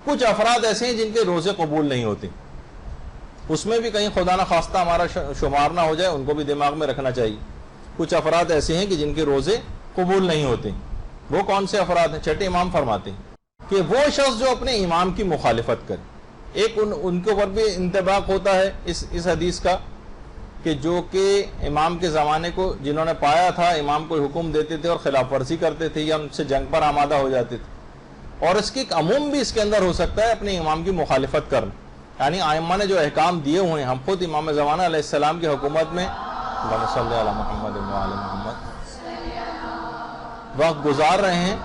کچھ افراد ایسے ہیں جن کے روزے قبول نہیں ہوتے، اس میں بھی کہیں خدا نہ خواستہ ہمارا شمار نہ ہو جائے، ان کو بھی دماغ میں رکھنا چاہیے۔ کچھ افراد ایسے ہیں کہ جن کے روزے قبول نہیں ہوتے، وہ کون سے افراد ہیں؟ چھٹے امام فرماتے ہیں کہ وہ شخص جو اپنے امام کی مخالفت کرے۔ ایک ان کے اوپر بھی انطباق ہوتا ہے اس حدیث کا کہ جو کہ امام کے زمانے کو جنہوں نے پایا تھا، امام کو حکم دیتے تھے اور خلاف ورزی کرتے تھے یا ان سے جنگ پر آمادہ ہو جاتے تھے، اور اس کی ایک عموم بھی اس کے اندر ہو سکتا ہے اپنے امام کی مخالفت کرنا، یعنی ائمہ نے جو احکام دیے ہوئے ہیں، ہم خود امام زمانہ علیہ السلام کی حکومت میں اللہم صلی علی محمد و علی محمد وقت گزار رہے ہیں،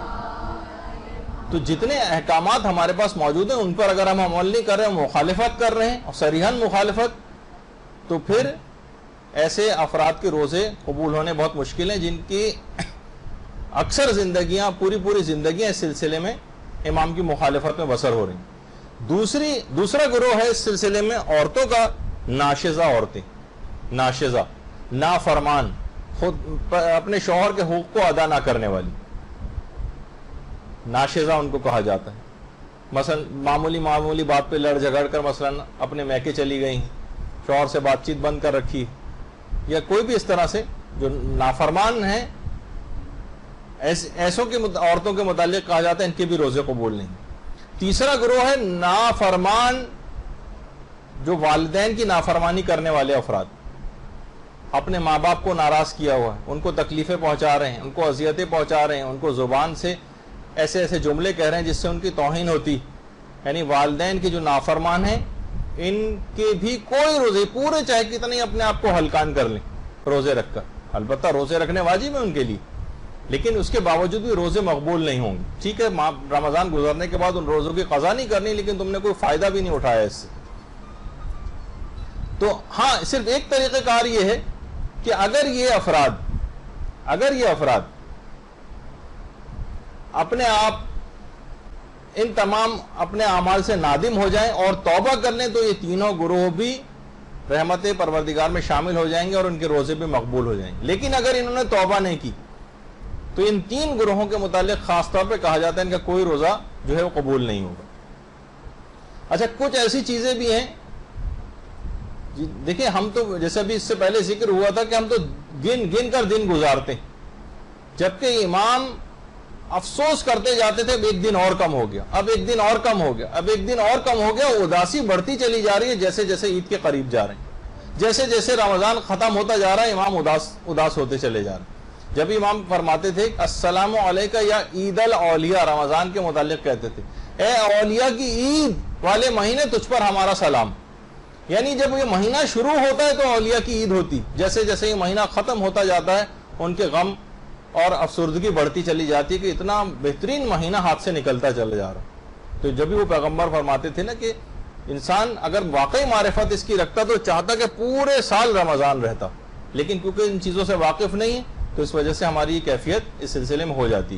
تو جتنے احکامات ہمارے پاس موجود ہیں ان پر اگر ہم عمل نہیں کر رہے ہیں، مخالفت کر رہے ہیں اور صریحاً مخالفت، تو پھر ایسے افراد کے روزے قبول ہونے بہت مشکل ہیں، جن کی اکثر زندگیاں پوری زندگیاں اس سلسلے میں امام کی مخالفت میں بسر ہو رہی ہیں۔ دوسرا گروہ ہے اس سلسلے میں عورتوں کا، ناشزہ عورتیں، ناشزہ، نافرمان، خود اپنے شوہر کے حقوق کو ادا نہ کرنے والی، ناشزہ ان کو کہا جاتا ہے۔ مثلا معمولی بات پہ لڑ جھگڑ کر مثلا اپنے میکے چلی گئی، شوہر سے بات چیت بند کر رکھی، یا کوئی بھی اس طرح سے جو نافرمان ہیں، ایسوں کے عورتوں کے متعلق کہا جاتا ہے ان کے بھی روزے قبول نہیں۔ تیسرا گروہ ہے نافرمان، جو والدین کی نافرمانی کرنے والے افراد، اپنے ماں باپ کو ناراض کیا ہوا ہے، ان کو تکلیفیں پہنچا رہے ہیں، ان کو اذیتیں پہنچا رہے ہیں، ان کو زبان سے ایسے جملے کہہ رہے ہیں جس سے ان کی توہین ہوتی، یعنی والدین کے جو نافرمان ہیں ان کے بھی کوئی روزے، پورے چاہے کتنے اپنے آپ کو ہلکان کر لیں روزے رکھ کر، البتہ روزے رکھنے واجب ہے ان کے لیے، لیکن اس کے باوجود بھی روزے مقبول نہیں ہوں گے۔ ٹھیک ہے، رمضان گزرنے کے بعد ان روزوں کی قضا نہیں کرنی، لیکن تم نے کوئی فائدہ بھی نہیں اٹھایا اس سے۔ تو ہاں، صرف ایک طریقہ کار یہ ہے کہ اگر یہ افراد اپنے آپ ان تمام اپنے اعمال سے نادم ہو جائیں اور توبہ کر لیں، تو یہ تینوں گروہ بھی رحمت پروردگار میں شامل ہو جائیں گے اور ان کے روزے بھی مقبول ہو جائیں گے۔ لیکن اگر انہوں نے توبہ نہیں کی تو ان تین گروہوں کے متعلق خاص طور پہ کہا جاتا ہے ان کا کوئی روزہ جو ہے وہ قبول نہیں ہوگا۔ اچھا، کچھ ایسی چیزیں بھی ہیں، دیکھیں ہم تو جیسے بھی اس سے پہلے ذکر ہوا تھا کہ ہم تو گن کر دن گزارتے ہیں، جبکہ امام افسوس کرتے جاتے تھے ایک دن اور کم ہو گیا، اب ایک دن اور کم ہو گیا، اب ایک دن اور کم ہو گیا، اداسی بڑھتی چلی جا رہی ہے جیسے جیسے عید کے قریب جا رہے ہیں، جیسے جیسے رمضان ختم ہوتا جا رہا ہے امام اداس ہوتے چلے جا رہے ہیں۔ جب امام فرماتے تھے السلام علیکہ یا عید الاولیاء، رمضان کے متعلق کہتے تھے اے اولیاء کی عید والے مہینے تجھ پر ہمارا سلام، یعنی جب یہ مہینہ شروع ہوتا ہے تو اولیاء کی عید ہوتی، جیسے جیسے یہ مہینہ ختم ہوتا جاتا ہے ان کے غم اور افسردگی بڑھتی چلی جاتی ہے کہ اتنا بہترین مہینہ ہاتھ سے نکلتا چلا جا رہا۔ تو جب بھی وہ پیغمبر فرماتے تھے نا کہ انسان اگر واقعی معرفت اس کی رکھتا تو چاہتا کہ پورے سال رمضان رہتا، لیکن کیونکہ ان چیزوں سے واقف نہیں ہے تو اس وجہ سے ہماری یہ کیفیت اس سلسلے میں ہو جاتی۔